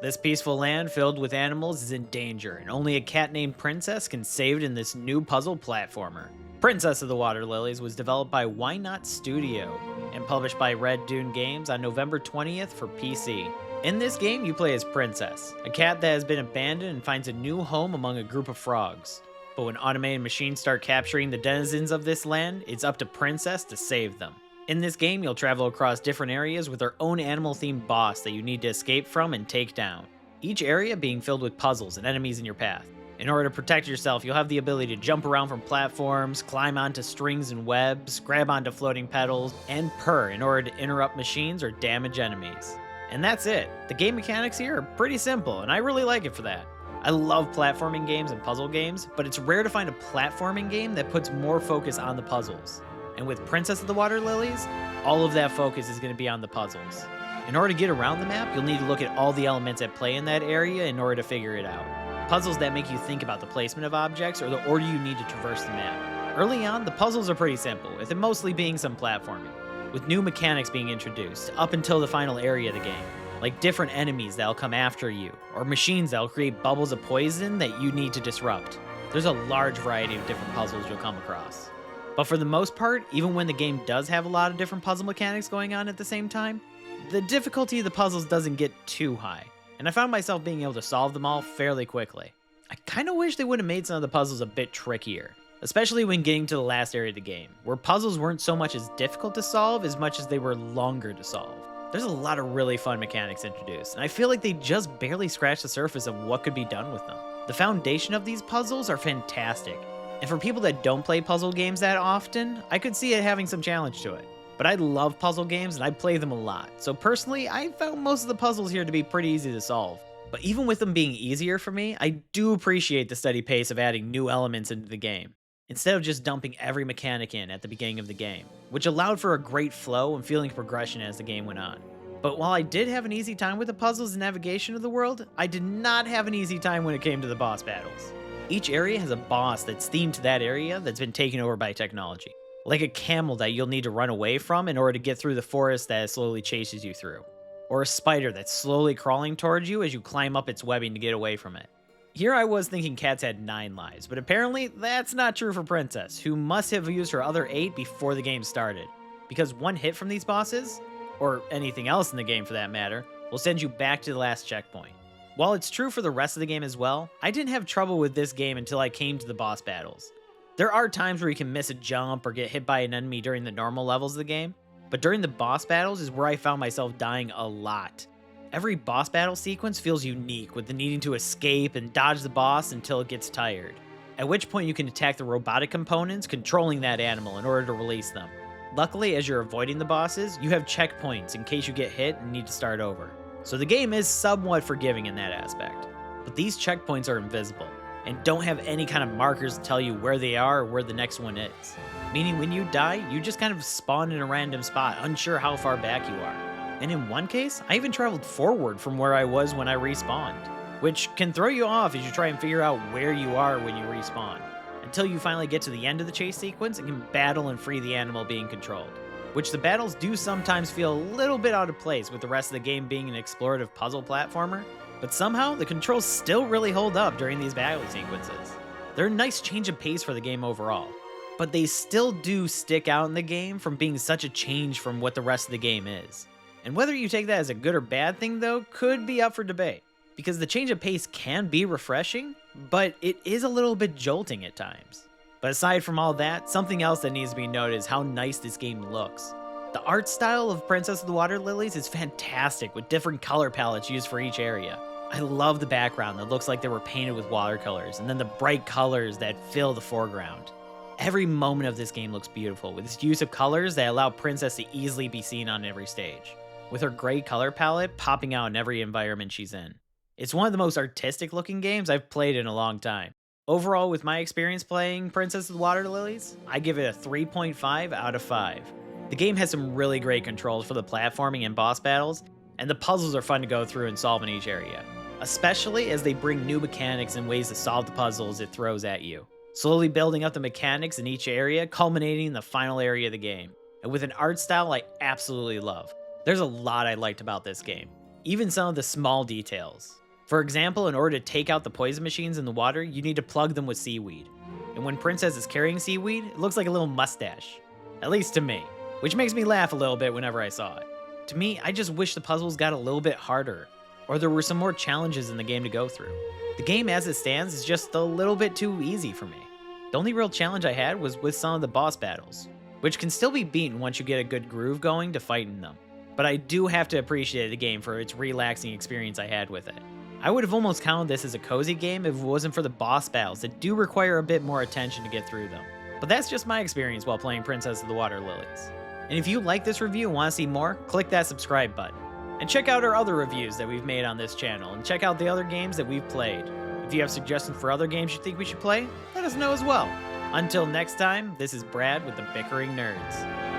This peaceful land filled with animals is in danger, and only a cat named Princess can save it in this new puzzle platformer. Princess of the Water Lilies was developed by Why Not Studio and published by Red Dune Games on November 20th for PC. In this game, you play as Princess, a cat that has been abandoned and finds a new home among a group of frogs. But when automated machines start capturing the denizens of this land, it's up to Princess to save them. In this game, you'll travel across different areas with their own animal-themed boss that you need to escape from and take down. Each area being filled with puzzles and enemies in your path. In order to protect yourself, you'll have the ability to jump around from platforms, climb onto strings and webs, grab onto floating petals, and purr in order to interrupt machines or damage enemies. And that's it. The game mechanics here are pretty simple, and I really like it for that. I love platforming games and puzzle games, but it's rare to find a platforming game that puts more focus on the puzzles. And with Princess of the Water Lilies, all of that focus is going to be on the puzzles. In order to get around the map, you'll need to look at all the elements at play in that area in order to figure it out. Puzzles that make you think about the placement of objects or the order you need to traverse the map. Early on, the puzzles are pretty simple, with it mostly being some platforming, with new mechanics being introduced up until the final area of the game, like different enemies that'll come after you, or machines that'll create bubbles of poison that you need to disrupt. There's a large variety of different puzzles you'll come across. But for the most part, even when the game does have a lot of different puzzle mechanics going on at the same time, the difficulty of the puzzles doesn't get too high, and I found myself being able to solve them all fairly quickly. I kinda wish they would have made some of the puzzles a bit trickier, especially when getting to the last area of the game, where puzzles weren't so much as difficult to solve as much as they were longer to solve. There's a lot of really fun mechanics introduced, and I feel like they just barely scratched the surface of what could be done with them. The foundation of these puzzles are fantastic, and for people that don't play puzzle games that often, I could see it having some challenge to it. But I love puzzle games and I play them a lot, so personally, I found most of the puzzles here to be pretty easy to solve. But even with them being easier for me, I do appreciate the steady pace of adding new elements into the game, instead of just dumping every mechanic in at the beginning of the game, which allowed for a great flow and feeling of progression as the game went on. But while I did have an easy time with the puzzles and navigation of the world, I did not have an easy time when it came to the boss battles. Each area has a boss that's themed to that area that's been taken over by technology, like a camel that you'll need to run away from in order to get through the forest that it slowly chases you through, or a spider that's slowly crawling towards you as you climb up its webbing to get away from it. Here I was thinking cats had 9 lives, but apparently that's not true for Princess, who must have used her other 8 before the game started, because one hit from these bosses, or anything else in the game for that matter, will send you back to the last checkpoint. While it's true for the rest of the game as well, I didn't have trouble with this game until I came to the boss battles. There are times where you can miss a jump or get hit by an enemy during the normal levels of the game, but during the boss battles is where I found myself dying a lot. Every boss battle sequence feels unique, with the needing to escape and dodge the boss until it gets tired, at which point you can attack the robotic components controlling that animal in order to release them. Luckily, as you're avoiding the bosses, you have checkpoints in case you get hit and need to start over. So the game is somewhat forgiving in that aspect. But these checkpoints are invisible, and don't have any kind of markers to tell you where they are or where the next one is. Meaning when you die, you just kind of spawn in a random spot, unsure how far back you are. And in one case, I even traveled forward from where I was when I respawned, which can throw you off as you try and figure out where you are when you respawn, until you finally get to the end of the chase sequence and can battle and free the animal being controlled. Which the battles do sometimes feel a little bit out of place with the rest of the game being an explorative puzzle platformer, but somehow the controls still really hold up during these battle sequences. They're a nice change of pace for the game overall, but they still do stick out in the game from being such a change from what the rest of the game is. And whether you take that as a good or bad thing though, could be up for debate, because the change of pace can be refreshing, but it is a little bit jolting at times. But aside from all that, something else that needs to be noted is how nice this game looks. The art style of Princess of the Water Lilies is fantastic, with different color palettes used for each area. I love the background that looks like they were painted with watercolors, and then the bright colors that fill the foreground. Every moment of this game looks beautiful, with its use of colors that allow Princess to easily be seen on every stage, with her gray color palette popping out in every environment she's in. It's one of the most artistic looking games I've played in a long time. Overall, with my experience playing Princess of the Water Lilies, I give it a 3.5 out of 5. The game has some really great controls for the platforming and boss battles, and the puzzles are fun to go through and solve in each area, especially as they bring new mechanics and ways to solve the puzzles it throws at you, slowly building up the mechanics in each area, culminating in the final area of the game, and with an art style I absolutely love. There's a lot I liked about this game. even some of the small details. For example, in order to take out the poison machines in the water, you need to plug them with seaweed. And when Princess is carrying seaweed, it looks like a little mustache. At least to me, which makes me laugh a little bit whenever I saw it. To me, I just wish the puzzles got a little bit harder, or there were some more challenges in the game to go through. The game as it stands is just a little bit too easy for me. The only real challenge I had was with some of the boss battles, which can still be beaten once you get a good groove going to fighting them. But I do have to appreciate the game for its relaxing experience I had with it. I would have almost counted this as a cozy game if it wasn't for the boss battles that do require a bit more attention to get through them. But that's just my experience while playing Princess of the Water Lilies. And if you like this review and want to see more, click that subscribe button. And check out our other reviews that we've made on this channel, and check out the other games that we've played. If you have suggestions for other games you think we should play, let us know as well. Until next time, this is Brad with the Bickering Nerds.